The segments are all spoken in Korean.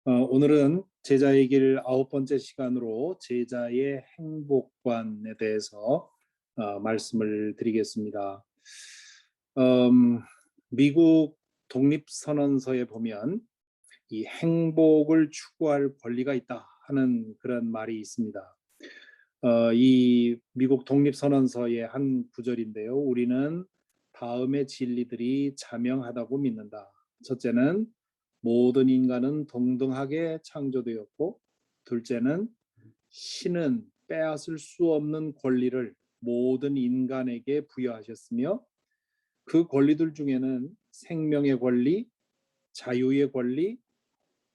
오늘은 제자의 길 9번째 시간으로 제자의 행복관에 대해서 말씀을 드리겠습니다. 미국 독립선언서에 보면 이 행복을 추구할 권리가 있다 하는 그런 말이 있습니다. 이 미국 독립선언서의 한 구절인데요. 우리는 다음의 진리들이 자명하다고 믿는다. 첫째는 모든 인간은 동등하게 창조되었고, 둘째는 신은 빼앗을 수 없는 권리를 모든 인간에게 부여하셨으며, 그 권리들 중에는 생명의 권리, 자유의 권리,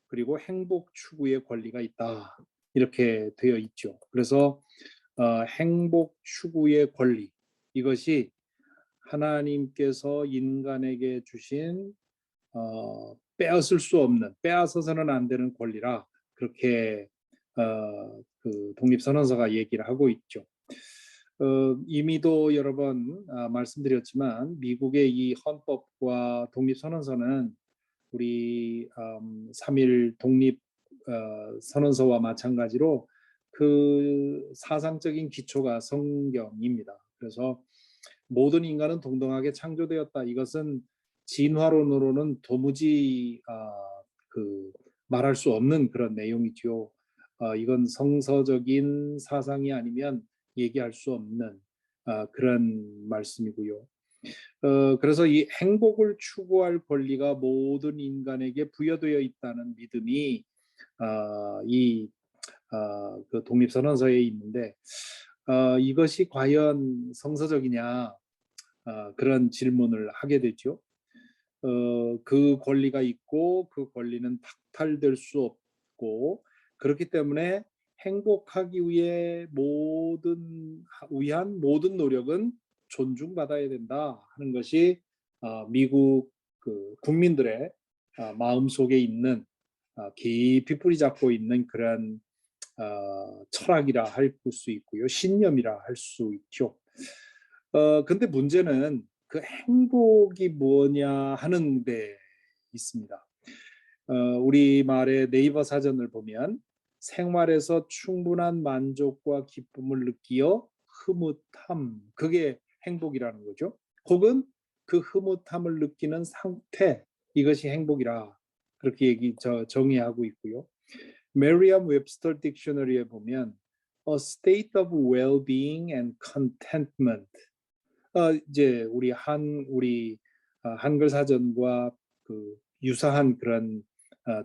그리고 행복 추구의 권리가 있다. 이렇게 되어 있죠. 그래서 행복 추구의 권리, 이것이 하나님께서 인간에게 주신 빼앗을 수 없는, 빼앗아서는 안 되는 권리라, 그렇게 그 독립선언서가 얘기를 하고 있죠. 이미도 여러 번 말씀드렸지만 미국의 이 헌법과 독립선언서는 우리 3.1 독립 선언서와 마찬가지로 그 사상적인 기초가 성경입니다. 그래서 모든 인간은 동등하게 창조되었다. 이것은 진화론으로는 도무지 말할 수 없는 그런 내용이죠. 이건 성서적인 사상이 아니면 얘기할 수 없는 그런 말씀이고요. 그래서 이 행복을 추구할 권리가 모든 인간에게 부여되어 있다는 믿음이 그 독립선언서에 있는데, 이것이 과연 성서적이냐, 그런 질문을 하게 되죠. 그 권리가 있고 그 권리는 박탈될 수 없고, 그렇기 때문에 행복하기 위한 모든 노력은 존중받아야 된다 하는 것이 미국 그 국민들의 마음속에 있는 깊이 뿌리 잡고 있는 그런 철학이라 할 수 있고요, 신념이라 할 수 있죠. 근데 문제는 그 행복이 뭐냐 하는 데 있습니다. 우리말의 네이버 사전을 보면 생활에서 충분한 만족과 기쁨을 느끼어 흐뭇함, 그게 행복이라는 거죠. 혹은 그 흐뭇함을 느끼는 상태, 이것이 행복이라 그렇게 정의하고 있고요. 메리엄 웹스터 딕셔너리에 보면 a state of well-being and contentment, 이제 우리 한글 사전과 그 유사한 그런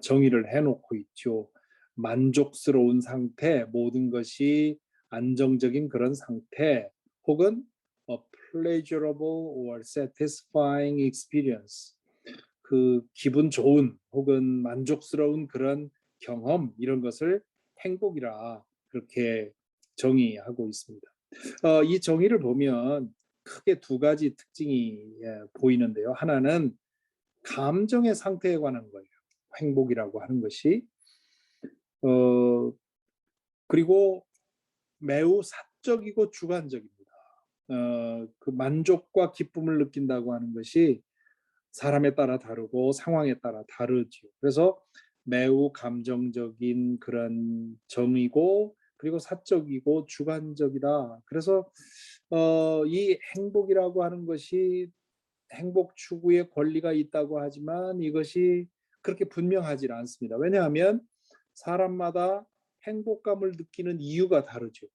정의를 해놓고 있죠. 만족스러운 상태, 모든 것이 안정적인 그런 상태, 혹은 a pleasurable or satisfying experience, 그 기분 좋은 혹은 만족스러운 그런 경험, 이런 것을 행복이라 그렇게 정의하고 있습니다. 이 정의를 보면 크게 두 가지 특징이 보이는데요. 하나는 감정의 상태에 관한 거예요. 행복이라고 하는 것이. 그리고 매우 사적이고 주관적입니다. 그 만족과 기쁨을 느낀다고 하는 것이 사람에 따라 다르고 상황에 따라 다르죠. 그래서 매우 감정적인 그런 정의고, 그리고 사적이고 주관적이다. 그래서 이 행복이라고 하는 것이 행복 추구의 권리가 있다고 하지만 이것이 그렇게 분명하지 않습니다. 왜냐하면 사람마다 행복감을 느끼는 이유가 다르죠.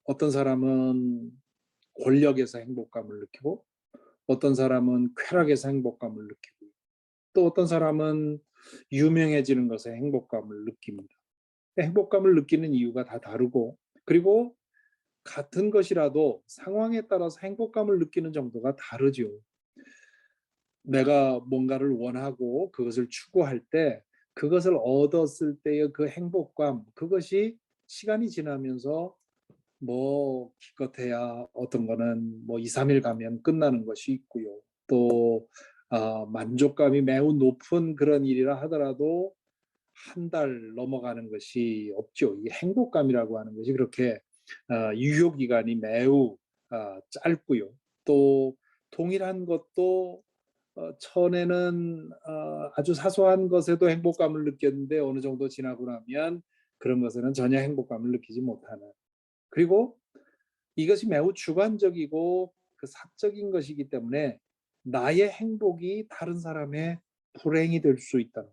어떤 사람은 권력에서 행복감을 느끼고, 어떤 사람은 쾌락에서 행복감을 느끼고, 또 어떤 사람은 유명해지는 것에 행복감을 느낍니다. 행복감을 느끼는 이유가 다 다르고, 그리고 같은 것이라도 상황에 따라서 행복감을 느끼는 정도가 다르죠. 내가 뭔가를 원하고 그것을 추구할 때, 그것을 얻었을 때의 그 행복감, 그것이 시간이 지나면서 뭐 기껏해야 어떤 거는 뭐 2, 3일 가면 끝나는 것이 있고요. 또 만족감이 매우 높은 그런 일이라 하더라도 한 달 넘어가는 것이 없죠. 이 행복감이라고 하는 것이 그렇게 유효 기간이 매우 짧고요. 또 동일한 것도 처음에는 아주 사소한 것에도 행복감을 느꼈는데 어느 정도 지나고 나면 그런 것에는 전혀 행복감을 느끼지 못하는. 그리고 이것이 매우 주관적이고 그 사적인 것이기 때문에 나의 행복이 다른 사람의 불행이 될 수 있다는.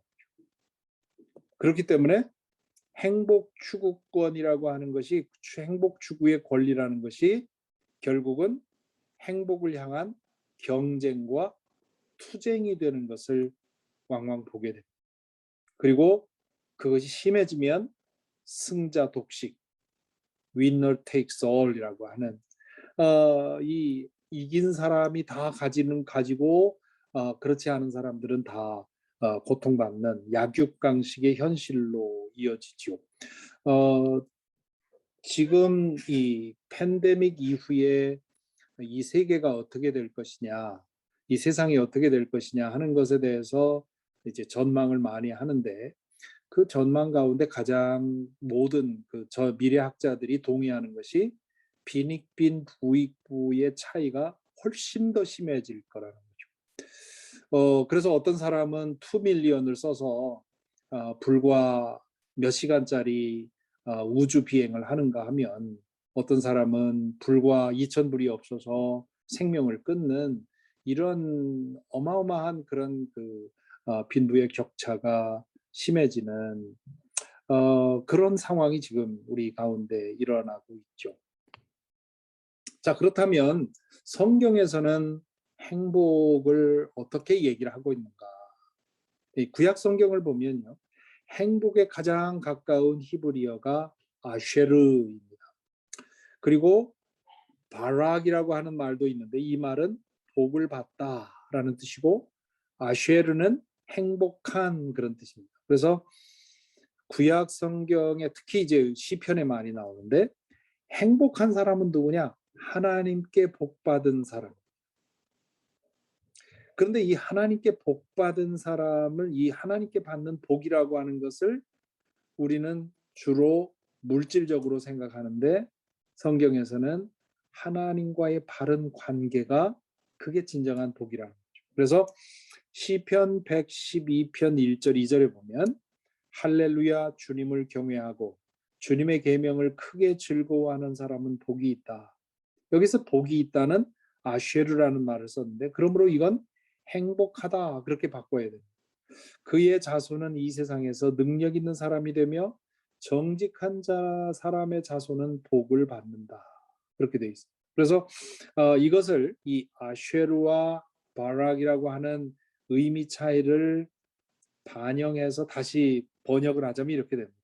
그렇기 때문에 행복 추구권이라고 하는 것이, 행복 추구의 권리라는 것이 결국은 행복을 향한 경쟁과 투쟁이 되는 것을 왕왕 보게 됩니다. 그리고 그것이 심해지면 승자 독식, winner takes all이라고 하는 이 이긴 사람이 다 가지고 그렇지 않은 사람들은 다 고통받는 약육강식의 현실로 이어지죠. 지금 이 팬데믹 이후에 이 세계가 어떻게 될 것이냐, 이 세상이 어떻게 될 것이냐 하는 것에 대해서 이제 전망을 많이 하는데, 그 전망 가운데 가장 모든 저 미래학자들이 동의하는 것이 빈익빈 부익부의 차이가 훨씬 더 심해질 거라는 거죠. 그래서 어떤 사람은 2밀리언을 써서 불과 몇 시간짜리 우주 비행을 하는가 하면, 어떤 사람은 불과 2,000불이 없어서 생명을 끊는 이런 어마어마한 그런 빈부의 격차가 심해지는 그런 상황이 지금 우리 가운데 일어나고 있죠. 자, 그렇다면 성경에서는 행복을 어떻게 얘기를 하고 있는가? 구약 성경을 보면요, 행복에 가장 가까운 히브리어가 아쉐르입니다. 그리고 바락이라고 하는 말도 있는데, 이 말은 복을 받다라는 뜻이고, 아쉐르는 행복한 그런 뜻입니다. 그래서 구약 성경에 특히 이제 시편에 많이 나오는데, 행복한 사람은 누구냐? 하나님께 복 받은 사람. 그런데 이 하나님께 복 받은 사람을, 이 하나님께 받는 복이라고 하는 것을 우리는 주로 물질적으로 생각하는데, 성경에서는 하나님과의 바른 관계가 그게 진정한 복이라는 거죠. 그래서 시편 112편 1절 2절에 보면 할렐루야, 주님을 경외하고 주님의 계명을 크게 즐거워하는 사람은 복이 있다. 여기서 복이 있다는 아쉐르라는 말을 썼는데, 그러므로 이건 행복하다 그렇게 바꿔야 돼요. 그의 자손은 이 세상에서 능력 있는 사람이 되며 정직한 사람의 자손은 복을 받는다. 그렇게 되어 있습니다. 그래서 이것을 이 아쉐르와 바락이라고 하는 의미 차이를 반영해서 다시 번역을 하자면 이렇게 됩니다.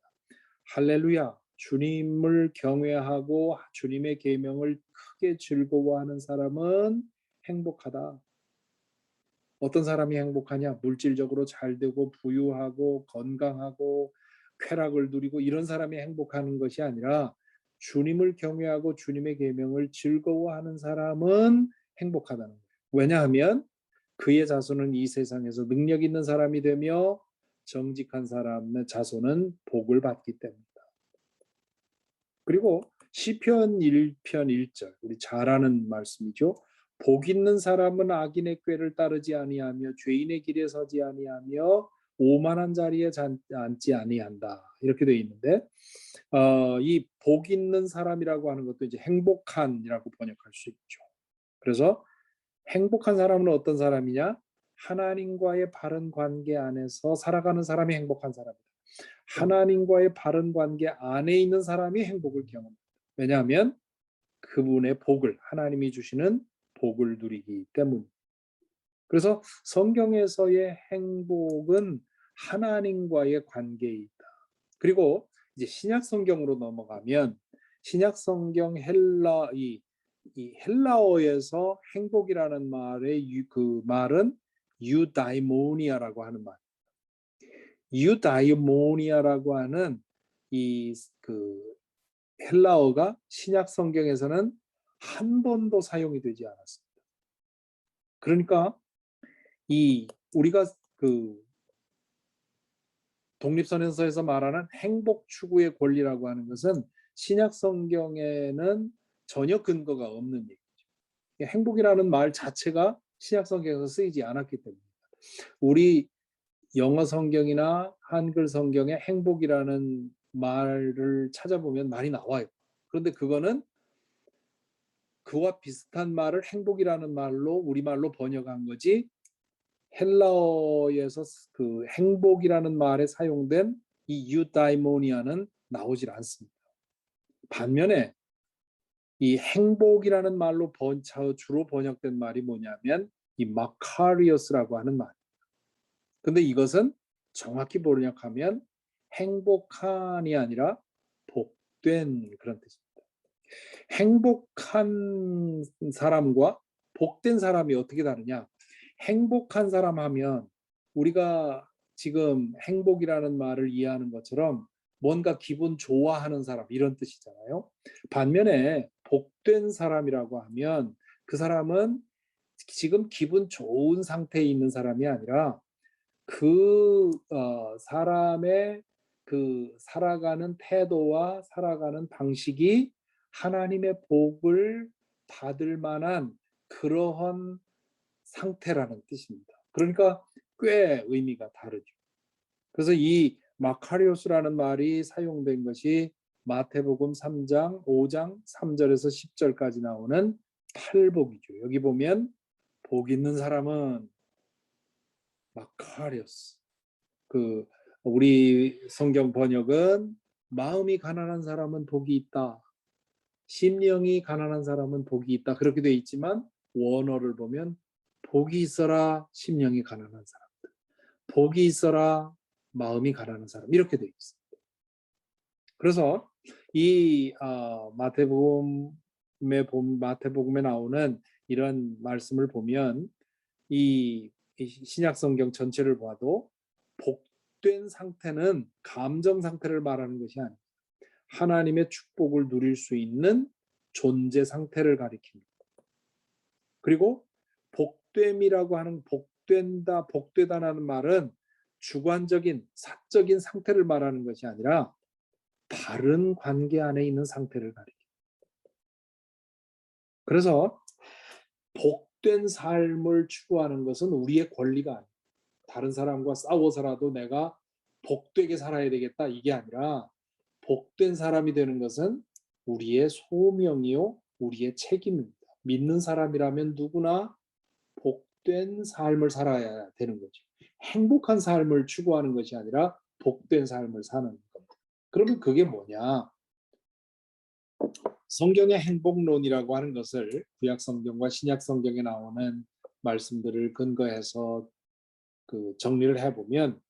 할렐루야, 주님을 경외하고 주님의 계명을 크게 즐거워하는 사람은 행복하다. 어떤 사람이 행복하냐? 물질적으로 잘 되고 부유하고 건강하고 쾌락을 누리고 이런 사람이 행복하는 것이 아니라, 주님을 경외하고 주님의 계명을 즐거워하는 사람은 행복하다는 거예요. 왜냐하면 그의 자손은 이 세상에서 능력 있는 사람이 되며 정직한 사람의 자손은 복을 받기 때문이다. 그리고 시편 1편 1절, 우리 잘 아는 말씀이죠. 복 있는 사람은 악인의 꾀를 따르지 아니하며 죄인의 길에 서지 아니하며 오만한 자리에 앉지 아니한다. 이렇게 되어 있는데, 이 복 있는 사람이라고 하는 것도 이제 행복한이라고 번역할 수 있죠. 그래서 행복한 사람은 어떤 사람이냐? 하나님과의 바른 관계 안에서 살아가는 사람이 행복한 사람이다. 하나님과의 바른 관계 안에 있는 사람이 행복을 경험합니다. 왜냐하면 그분의 복을, 하나님이 주시는 복을 누리기 때문. 그래서 성경에서의 행복은 하나님과의 관계에 있다. 그리고 이제 신약 성경으로 넘어가면, 신약 성경 이 헬라어에서 행복이라는 말의 그 말은 유다이모니아라고 하는 말. 유다이모니아라고 하는 이 헬라어가 신약 성경에서는 한 번도 사용이 되지 않았습니다. 그러니까 이 우리가 독립선언서에서 말하는 행복 추구의 권리라고 하는 것은 신약 성경에는 전혀 근거가 없는 얘기죠. 행복이라는 말 자체가 신약 성경에서 쓰이지 않았기 때문에. 우리 영어 성경이나 한글 성경에 행복이라는 말을 찾아보면 많이 나와요. 그런데 그거는 그와 비슷한 말을 행복이라는 말로 우리말로 번역한 거지, 헬라어에서 그 행복이라는 말에 사용된 이 유다이모니아는 나오질 않습니다. 반면에 이 행복이라는 말로 주로 번역된 말이 뭐냐면 이 마카리오스라고 하는 말. 근데 이것은 정확히 번역하면 행복한이 아니라 복된 그런 뜻입니다. 행복한 사람과 복된 사람이 어떻게 다르냐? 행복한 사람 하면 우리가 지금 행복이라는 말을 이해하는 것처럼 뭔가 기분 좋아하는 사람 이런 뜻이잖아요. 반면에 복된 사람이라고 하면 그 사람은 지금 기분 좋은 상태에 있는 사람이 아니라 그 사람의 그 살아가는 태도와 살아가는 방식이 하나님의 복을 받을 만한 그러한 상태라는 뜻입니다. 그러니까 꽤 의미가 다르죠. 그래서 이 마카리오스라는 말이 사용된 것이 마태복음 3장, 5장 3절에서 10절까지 나오는 팔복이죠. 여기 보면 복 있는 사람은 마카리오스. 그 우리 성경 번역은 마음이 가난한 사람은 복이 있다. 심령이 가난한 사람은 복이 있다. 그렇게 되어 있지만 원어를 보면 복이 있어라 심령이 가난한 사람들. 복이 있어라 마음이 가난한 사람. 이렇게 되어 있습니다. 그래서 이 마태복음에 나오는 이런 말씀을 보면 이 신약 성경 전체를 봐도 복된 상태는 감정 상태를 말하는 것이 아니에요. 하나님의 축복을 누릴 수 있는 존재 상태를 가리킵니다. 그리고 복됨이라고 하는 복된다, 복되다라는 말은 주관적인 사적인 상태를 말하는 것이 아니라 바른 관계 안에 있는 상태를 가리킵니다. 그래서 복된 삶을 추구하는 것은 우리의 권리가 아니에요. 다른 사람과 싸워서라도 내가 복되게 살아야 되겠다 이게 아니라 복된 사람이 되는 것은 우리의 소명이요 우리의 책임입니다. 믿는 사람이라면 누구나 복된 삶을 살아야 되는 거죠. 행복한 삶을 추구하는 것이 아니라 복된 삶을 사는 겁니다. 그러면 그게 뭐냐? 성경의 행복론이라고 하는 것을 구약 성경과 신약 성경에 나오는 말씀들을 근거해서 그 정리를 해보면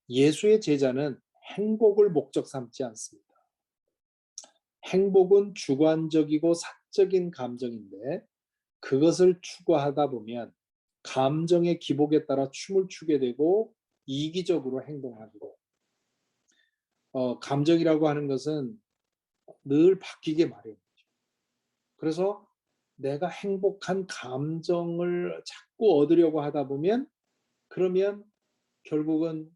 예수의 제자는 행복을 목적 삼지 않습니다. 행복은 주관적이고 사적인 감정인데 그것을 추구하다 보면 감정의 기복에 따라 춤을 추게 되고 이기적으로 행동하고 감정이라고 하는 것은 늘 바뀌게 마련이죠. 그래서 내가 행복한 감정을 자꾸 얻으려고 하다 보면 그러면 결국은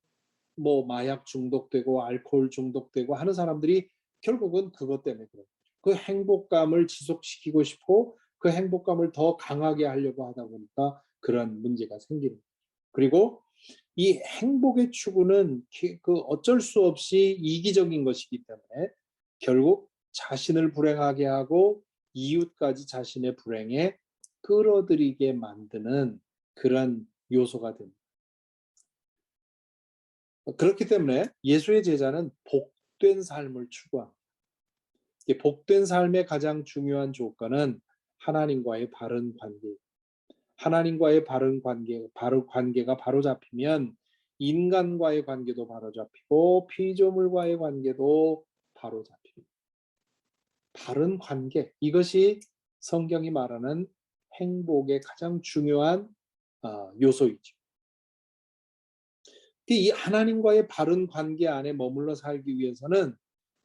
뭐 마약 중독되고 알코올 중독되고 하는 사람들이 결국은 그것 때문에 그래요. 그 행복감을 지속시키고 싶고 그 행복감을 더 강하게 하려고 하다 보니까 그런 문제가 생기는 거죠. 그리고 이 행복의 추구는 그 어쩔 수 없이 이기적인 것이기 때문에 결국 자신을 불행하게 하고 이웃까지 자신의 불행에 끌어들이게 만드는 그런 요소가 됩니다. 그렇기 때문에 예수의 제자는 복된 삶을 추구합니다. 복된 삶의 가장 중요한 조건은 하나님과의 바른 관계. 하나님과의 바른 관계가 바로 잡히면 인간과의 관계도 바로 잡히고 피조물과의 관계도 바로 잡힙니다. 바른 관계, 이것이 성경이 말하는 행복의 가장 중요한 요소이죠. 이 하나님과의 바른 관계 안에 머물러 살기 위해서는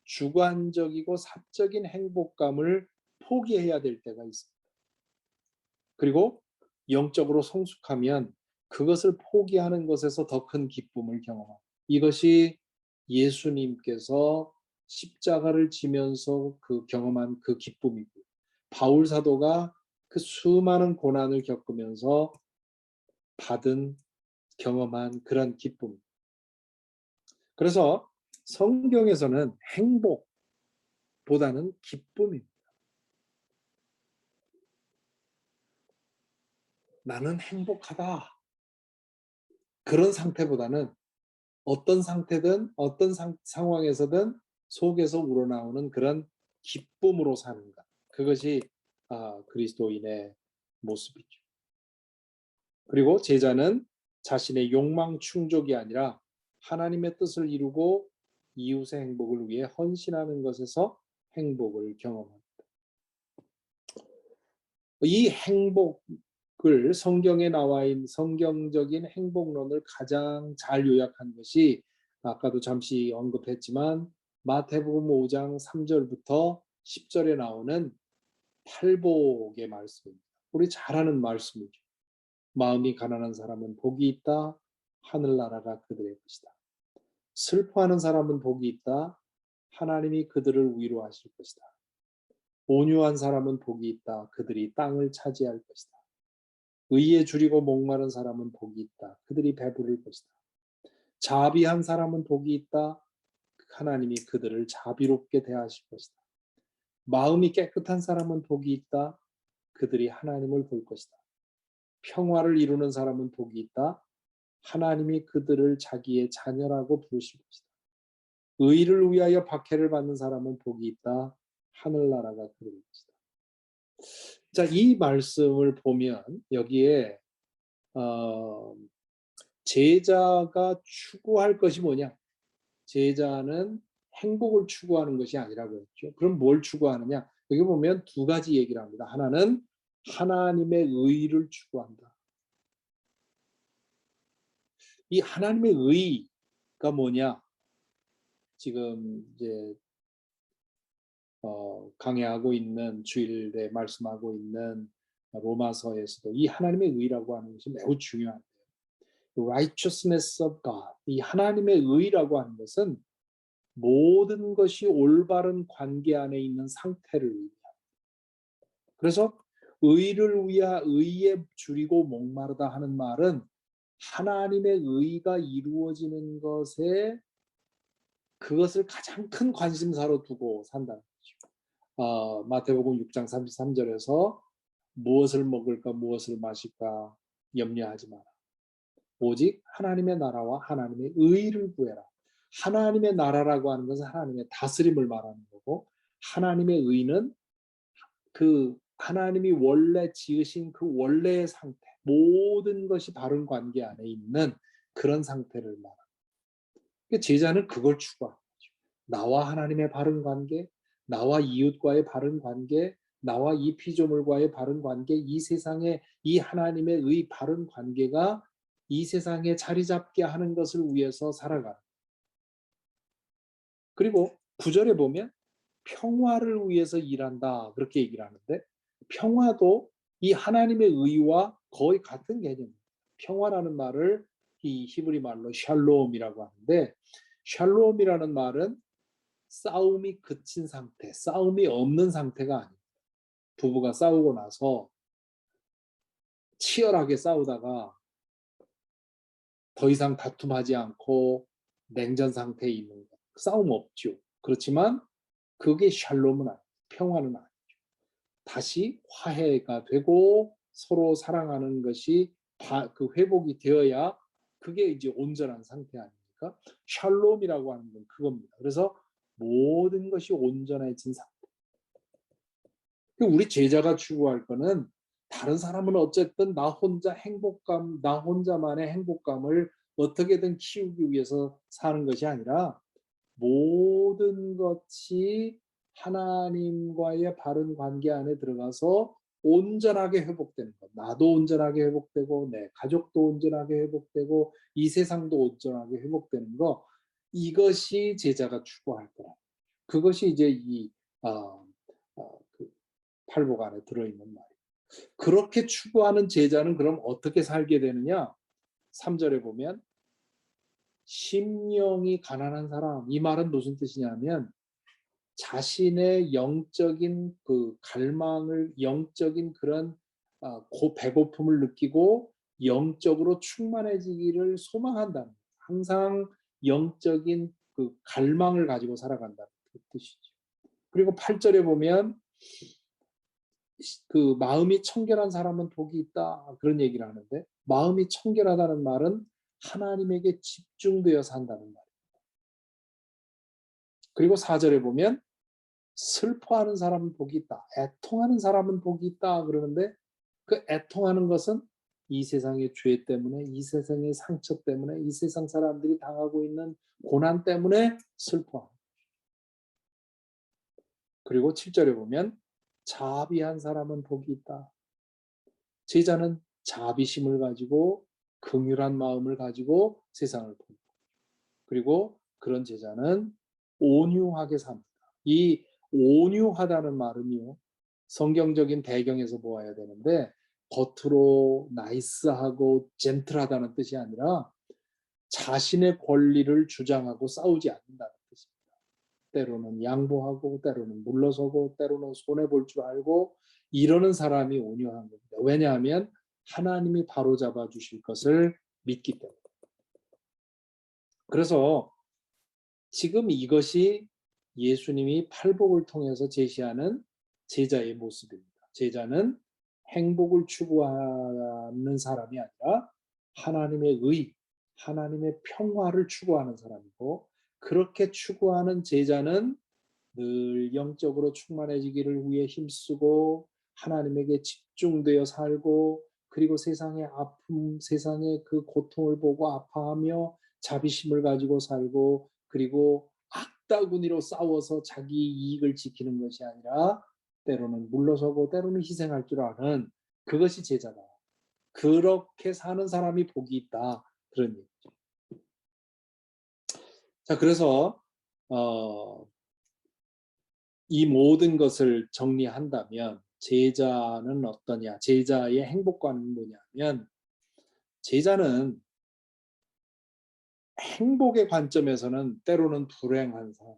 주관적이고 사적인 행복감을 포기해야 될 때가 있습니다. 그리고 영적으로 성숙하면 그것을 포기하는 것에서 더 큰 기쁨을 경험합니다. 이것이 예수님께서 십자가를 지면서 그 경험한 그 기쁨이고 바울 사도가 그 수많은 고난을 겪으면서 받은 경험한 그런 기쁨. 그래서 성경에서는 행복보다는 기쁨입니다. 나는 행복하다. 그런 상태보다는 어떤 상태든 어떤 상황에서든 속에서 우러나오는 그런 기쁨으로 사는 것. 그것이 그리스도인의 모습이죠. 그리고 제자는 자신의 욕망 충족이 아니라 하나님의 뜻을 이루고 이웃의 행복을 위해 헌신하는 것에서 행복을 경험합니다. 이 행복을 성경에 나와 있는 성경적인 행복론을 가장 잘 요약한 것이 아까도 잠시 언급했지만 마태복음 5장 3절부터 10절에 나오는 팔복의 말씀입니다. 우리 잘 아는 말씀이죠. 마음이 가난한 사람은 복이 있다. 하늘나라가 그들의 것이다. 슬퍼하는 사람은 복이 있다. 하나님이 그들을 위로하실 것이다. 온유한 사람은 복이 있다. 그들이 땅을 차지할 것이다. 의에 줄이고 목마른 사람은 복이 있다. 그들이 배부를 것이다. 자비한 사람은 복이 있다. 하나님이 그들을 자비롭게 대하실 것이다. 마음이 깨끗한 사람은 복이 있다. 그들이 하나님을 볼 것이다. 평화를 이루는 사람은 복이 있다. 하나님이 그들을 자기의 자녀라고 부르실 것이다. 의를 위하여 박해를 받는 사람은 복이 있다. 하늘나라가 그들 것이다. 자, 이 말씀을 보면 여기에 제자가 추구할 것이 뭐냐? 제자는 행복을 추구하는 것이 아니라고 했죠. 그럼 뭘 추구하느냐? 여기 보면 두 가지 얘기를 합니다. 하나는 하나님의 의를 추구한다. 이 하나님의 의가 뭐냐? 지금 이제 강해하고 있는 주일에 말씀하고 있는 로마서에서도 이 하나님의 의라고 하는 것이 매우 중요한데요. Righteousness of God, 이 하나님의 의라고 하는 것은 모든 것이 올바른 관계 안에 있는 상태를 의미합니다. 그래서 의를 위하 의에 줄이고 목마르다 하는 말은 하나님의 의가 이루어지는 것에 그것을 가장 큰 관심사로 두고 산다는 거죠. 마태복음 6장 33절에서 무엇을 먹을까 무엇을 마실까 염려하지 마라. 오직 하나님의 나라와 하나님의 의를 구해라. 하나님의 나라라고 하는 것은 하나님의 다스림을 말하는 거고 하나님의 의는 그 하나님이 원래 지으신 그 원래의 상태, 모든 것이 바른 관계 안에 있는 그런 상태를 말합니다. 제자는 그걸 추구하는 거죠. 나와 하나님의 바른 관계, 나와 이웃과의 바른 관계, 나와 이 피조물과의 바른 관계, 이 세상의 이 하나님의 의 바른 관계가 이 세상에 자리 잡게 하는 것을 위해서 살아가는. 그리고 9절에 보면 평화를 위해서 일한다 그렇게 얘기를 하는데 평화도 이 하나님의 의와 거의 같은 개념입니다. 평화라는 말을 이 히브리 말로 샬롬이라고 하는데 샬롬이라는 말은 싸움이 그친 상태, 싸움이 없는 상태가 아닙니다. 부부가 싸우고 나서 치열하게 싸우다가 더 이상 다툼하지 않고 냉전 상태에 있는 것. 싸움 없죠. 그렇지만 그게 샬롬은 아니에요. 평화는 아니에요. 다시 화해가 되고 서로 사랑하는 것이 그 회복이 되어야 그게 이제 온전한 상태 아닙니까? 샬롬이라고 하는 건 그겁니다. 그래서 모든 것이 온전해진 상태. 우리 제자가 추구할 거는 다른 사람은 어쨌든 나 혼자 행복감, 나 혼자만의 행복감을 어떻게든 키우기 위해서 사는 것이 아니라 모든 것이 하나님과의 바른 관계 안에 들어가서 온전하게 회복되는 것. 나도 온전하게 회복되고 내 가족도 온전하게 회복되고 이 세상도 온전하게 회복되는 것. 이것이 제자가 추구할 거라. 그것이 이제 이 그 팔복 안에 들어있는 말이에요. 그렇게 추구하는 제자는 그럼 어떻게 살게 되느냐? 3절에 보면 심령이 가난한 사람. 이 말은 무슨 뜻이냐면 자신의 영적인 그 갈망을 영적인 그런 배고픔을 느끼고 영적으로 충만해지기를 소망한다는 거예요. 항상 영적인 그 갈망을 가지고 살아간다는 뜻이죠. 그리고 8절에 보면 그 마음이 청결한 사람은 복이 있다 그런 얘기를 하는데, 마음이 청결하다는 말은 하나님에게 집중되어 산다는 말이에요. 그리고 4절에 보면 슬퍼하는 사람은 복이 있다, 애통하는 사람은 복이 있다 그러는데, 그 애통하는 것은 이 세상의 죄 때문에, 이 세상의 상처 때문에, 이 세상 사람들이 당하고 있는 고난 때문에 슬퍼합니다. 그리고 7절에 보면 자비한 사람은 복이 있다. 제자는 자비심을 가지고 긍휼한 마음을 가지고 세상을 봅니다. 그리고 그런 제자는 온유하게 삽니다. 이 온유하다는 말은요, 성경적인 배경에서 보아야 되는데, 겉으로 나이스하고 젠틀하다는 뜻이 아니라 자신의 권리를 주장하고 싸우지 않는다는 뜻입니다. 때로는 양보하고, 때로는 물러서고, 때로는 손해볼 줄 알고, 이러는 사람이 온유한 겁니다. 왜냐하면 하나님이 바로잡아 주실 것을 믿기 때문에. 그래서 지금 이것이 예수님이 팔복을 통해서 제시하는 제자의 모습입니다. 제자는 행복을 추구하는 사람이 아니라 하나님의 의, 하나님의 평화를 추구하는 사람이고, 그렇게 추구하는 제자는 늘 영적으로 충만해지기를 위해 힘쓰고 하나님에게 집중되어 살고, 그리고 세상의 아픔, 세상의 그 고통을 보고 아파하며 자비심을 가지고 살고, 그리고 악다구니로 싸워서 자기 이익을 지키는 것이 아니라 때로는 물러서고 때로는 희생할 줄 아는, 그것이 제자다. 그렇게 사는 사람이 복이 있다, 그런 얘기죠. 자, 그래서 이 모든 것을 정리한다면 제자는 어떠냐? 제자의 행복관은 뭐냐면, 제자는 행복의 관점에서는 때로는 불행한 사람.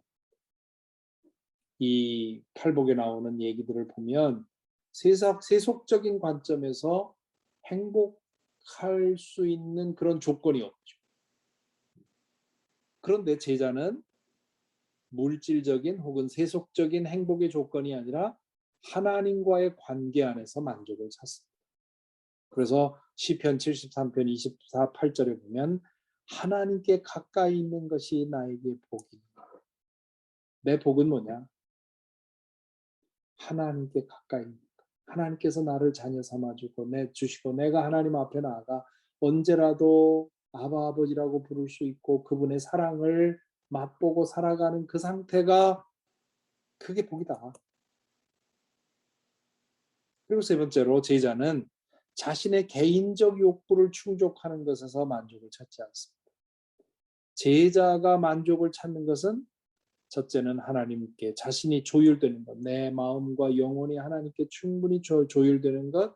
이 팔복에 나오는 얘기들을 보면 세속적인 관점에서 행복할 수 있는 그런 조건이 없죠. 그런데 제자는 물질적인 혹은 세속적인 행복의 조건이 아니라 하나님과의 관계 안에서 만족을 찾습니다. 그래서 시편 73편 24, 8절에 보면 하나님께 가까이 있는 것이 나에게 복이다. 내 복은 뭐냐? 하나님께 가까이 있는 것. 하나님께서 나를 자녀 삼아주고 주시고, 내가 하나님 앞에 나아가 언제라도 아바 아버지라고 부를 수 있고 그분의 사랑을 맛보고 살아가는 그 상태가, 그게 복이다. 그리고 세 번째로 제자는 자신의 개인적 욕구를 충족하는 것에서 만족을 찾지 않습니다. 제자가 만족을 찾는 것은 첫째는 하나님께 자신이 조율되는 것, 내 마음과 영혼이 하나님께 충분히 조율되는 것,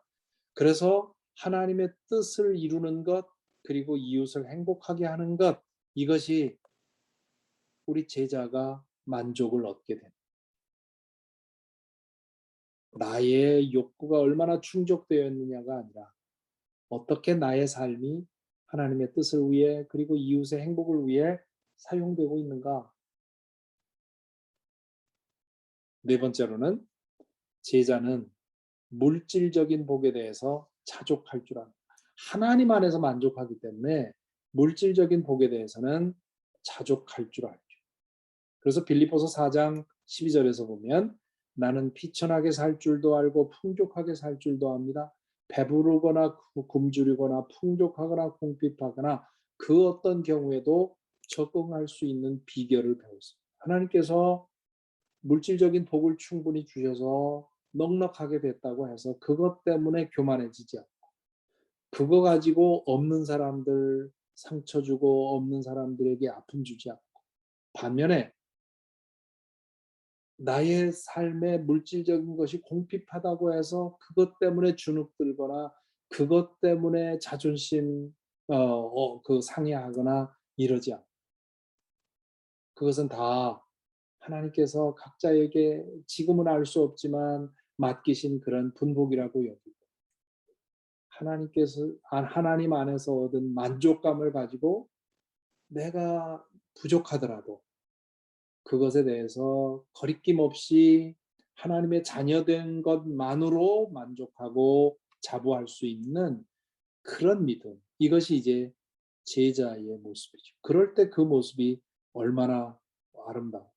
그래서 하나님의 뜻을 이루는 것, 그리고 이웃을 행복하게 하는 것, 이것이 우리 제자가 만족을 얻게 됩니다. 나의 욕구가 얼마나 충족되어 있느냐가 아니라 어떻게 나의 삶이 하나님의 뜻을 위해, 그리고 이웃의 행복을 위해 사용되고 있는가. 네 번째로는 제자는 물질적인 복에 대해서 자족할 줄 압니다. 하나님 안에서 만족하기 때문에 물질적인 복에 대해서는 자족할 줄 알죠. 그래서 빌립보서 4장 12절에서 보면 나는 비천하게 살 줄도 알고 풍족하게 살 줄도 압니다. 배부르거나 굶주리거나 풍족하거나 궁핍하거나 그 어떤 경우에도 적응할 수 있는 비결을 배웠습니다. 하나님께서 물질적인 복을 충분히 주셔서 넉넉하게 됐다고 해서 그것 때문에 교만해지지 않고, 그거 가지고 없는 사람들 상처 주고 없는 사람들에게 아픔 주지 않고, 반면에 나의 삶에 물질적인 것이 공핍하다고 해서 그것 때문에 주눅들거나 그것 때문에 자존심 그 상해하거나 이러지 않고, 그것은 다 하나님께서 각자에게 지금은 알 수 없지만 맡기신 그런 분복이라고 여기고, 하나님 안에서 얻은 만족감을 가지고 내가 부족하더라도 그것에 대해서 거리낌 없이 하나님의 자녀된 것만으로 만족하고 자부할 수 있는 그런 믿음. 이것이 이제 제자의 모습이죠. 그럴 때 그 모습이 얼마나 아름다운지.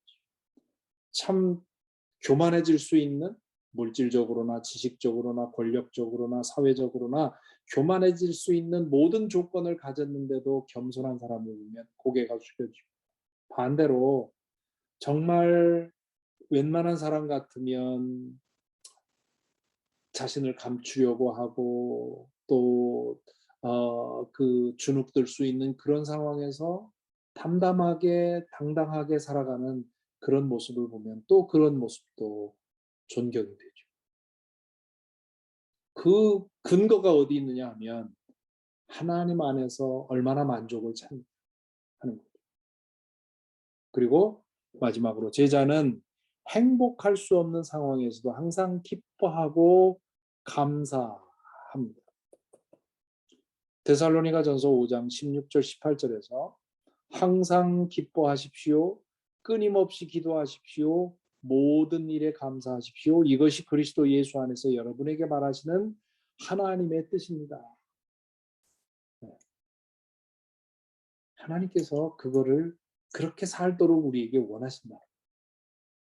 참 교만해질 수 있는, 물질적으로나 지식적으로나 권력적으로나 사회적으로나 교만해질 수 있는 모든 조건을 가졌는데도 겸손한 사람을 보면 고개가 숙여지고, 반대로 정말 웬만한 사람 같으면 자신을 감추려고 하고 또 그 주눅들 수 있는 그런 상황에서 담담하게 당당하게 살아가는 그런 모습을 보면 또 그런 모습도 존경이 되죠. 그 근거가 어디 있느냐 하면 하나님 안에서 얼마나 만족을 찾는 하는 거죠. 그리고 마지막으로 제자는 행복할 수 없는 상황에서도 항상 기뻐하고 감사합니다. 데살로니가전서 5장 16절 18절에서 항상 기뻐하십시오. 끊임없이 기도하십시오. 모든 일에 감사하십시오. 이것이 그리스도 예수 안에서 여러분에게 말하시는 하나님의 뜻입니다. 하나님께서 그거를 그렇게 살도록 우리에게 원하신다.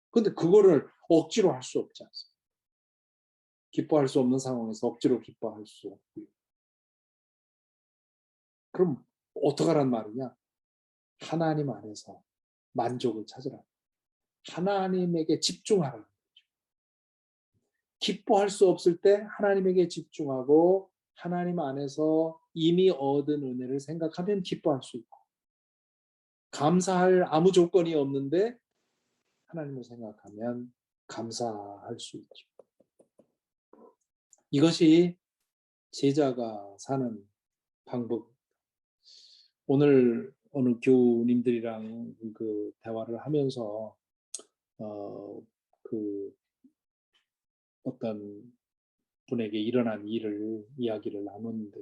근데 그거를 억지로 할 수 없지 않습니까? 기뻐할 수 없는 상황에서 억지로 기뻐할 수 없고요. 그럼 어떡하란 말이냐? 하나님 안에서 만족을 찾으라. 하나님에게 집중하라. 기뻐할 수 없을 때 하나님에게 집중하고 하나님 안에서 이미 얻은 은혜를 생각하면 기뻐할 수 있고, 감사할 아무 조건이 없는데 하나님을 생각하면 감사할 수 있죠. 이것이 제자가 사는 방법. 오늘 어느 교우님들이랑 그 대화를 하면서 그 어떤 분에게 일어난 일을 이야기를 나눴는데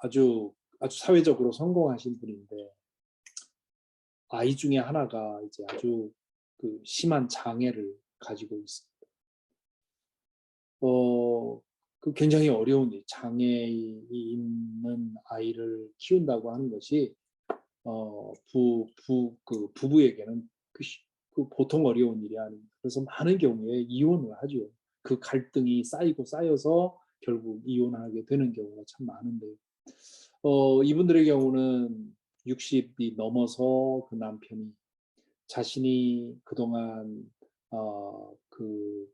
아주 사회적으로 성공하신 분인데 아이 중에 하나가 이제 아주 그 심한 장애를 가지고 있습니다. 그 굉장히 어려운 일, 장애이 있는 아이를 키운다고 하는 것이 그 부부에게는 그 보통 어려운 일이 아닙니다. 그래서 많은 경우에 이혼을 하죠. 그 갈등이 쌓이고 쌓여서 결국 이혼하게 되는 경우가 참 많은데, 이분들의 경우는 60이 넘어서 그 남편이 자신이 그동안 그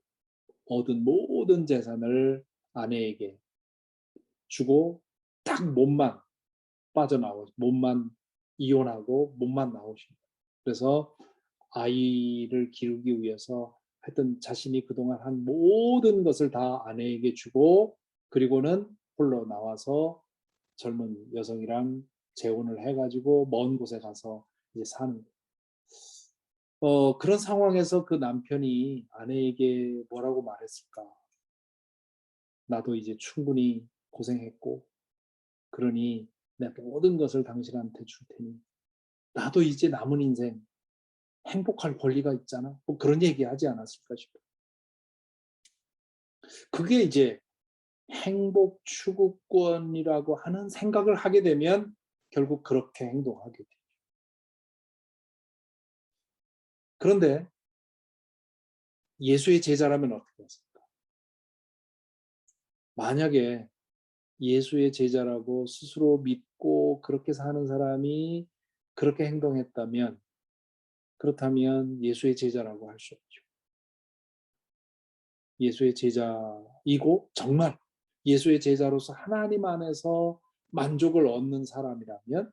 얻은 모든 재산을 아내에게 주고 딱 몸만 이혼하고 몸만 나오십니다. 그래서 아이를 기르기 위해서 하여튼 자신이 그동안 한 모든 것을 다 아내에게 주고 그리고는 홀로 나와서 젊은 여성이랑 재혼을 해가지고 먼 곳에 가서 이제 사는 거예요. 그런 상황에서 그 남편이 아내에게 뭐라고 말했을까? 나도 이제 충분히 고생했고 그러니 내 모든 것을 당신한테 줄 테니 나도 이제 남은 인생 행복할 권리가 있잖아. 뭐 그런 얘기 하지 않았을까 싶어요. 그게 이제 행복 추구권이라고 하는 생각을 하게 되면 결국 그렇게 행동하게 돼요. 그런데 예수의 제자라면 어떻게 했을까? 만약에 예수의 제자라고 스스로 믿고 그렇게 사는 사람이 그렇게 행동했다면 그렇다면 예수의 제자라고 할 수 없죠. 예수의 제자이고 정말 예수의 제자로서 하나님 안에서 만족을 얻는 사람이라면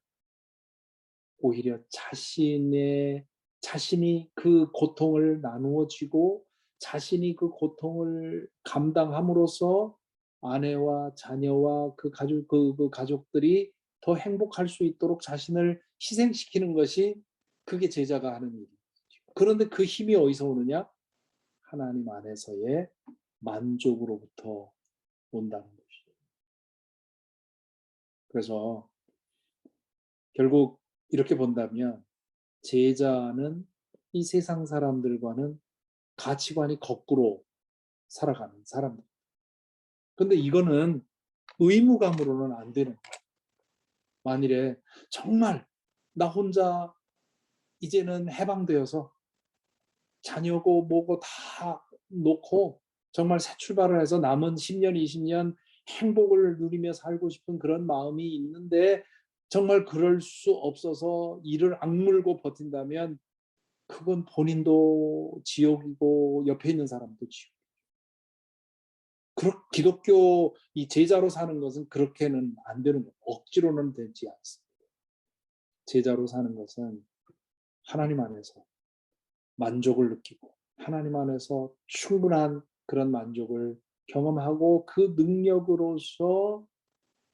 오히려 자신이 그 고통을 나누어지고 자신이 그 고통을 감당함으로써 아내와 자녀와 그 가족들이 더 행복할 수 있도록 자신을 희생시키는 것이 그게 제자가 하는 일이죠. 그런데 그 힘이 어디서 오느냐? 하나님 안에서의 만족으로부터 온다는 것이죠. 그래서 결국 이렇게 본다면 제자는 이 세상 사람들과는 가치관이 거꾸로 살아가는 사람들. 근데 이거는 의무감으로는 안 되는 거예요. 만일에 정말 나 혼자 이제는 해방되어서 자녀고 뭐고 다 놓고 정말 새 출발을 해서 남은 10년, 20년 행복을 누리며 살고 싶은 그런 마음이 있는데 정말 그럴 수 없어서 이를 악물고 버틴다면 그건 본인도 지옥이고 옆에 있는 사람도 지옥. 기독교 이 제자로 사는 것은 그렇게는 안 되는 거예요. 억지로는 되지 않습니다. 제자로 사는 것은 하나님 안에서 만족을 느끼고 하나님 안에서 충분한 그런 만족을 경험하고 그 능력으로서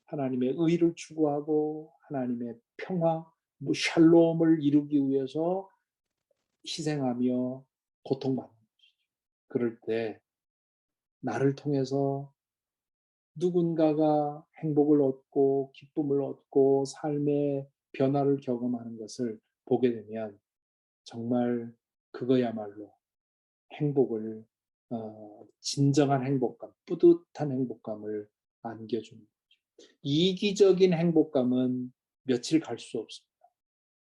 하나님의 의를 추구하고 하나님의 평화, 뭐 샬롬을 이루기 위해서 희생하며 고통받는 것이죠. 그럴 때 나를 통해서 누군가가 행복을 얻고 기쁨을 얻고 삶의 변화를 경험하는 것을 보게 되면 정말 그거야말로 행복을 진정한 행복감, 뿌듯한 행복감을 안겨주는 거죠. 이기적인 행복감은 며칠 갈 수 없습니다.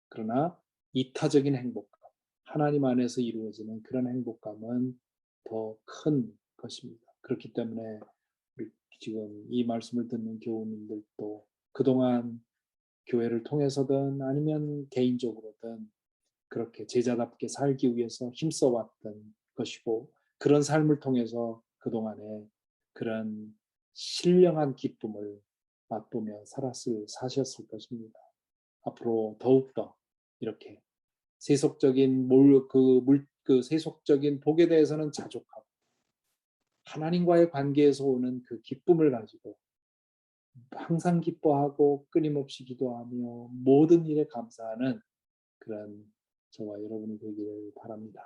그러나 이타적인 행복감, 하나님 안에서 이루어지는 그런 행복감은 더 큰 것입니다. 그렇기 때문에 우리 지금 이 말씀을 듣는 교우님들도 그동안 교회를 통해서든 아니면 개인적으로든 그렇게 제자답게 살기 위해서 힘써왔던 것이고 그런 삶을 통해서 그동안에 그런 신령한 기쁨을 맛보며 사셨을 것입니다. 앞으로 더욱더 이렇게 세속적인 그 세속적인 복에 대해서는 자족하고 하나님과의 관계에서 오는 그 기쁨을 가지고 항상 기뻐하고 끊임없이 기도하며 모든 일에 감사하는 그런 저와 여러분이 되기를 바랍니다.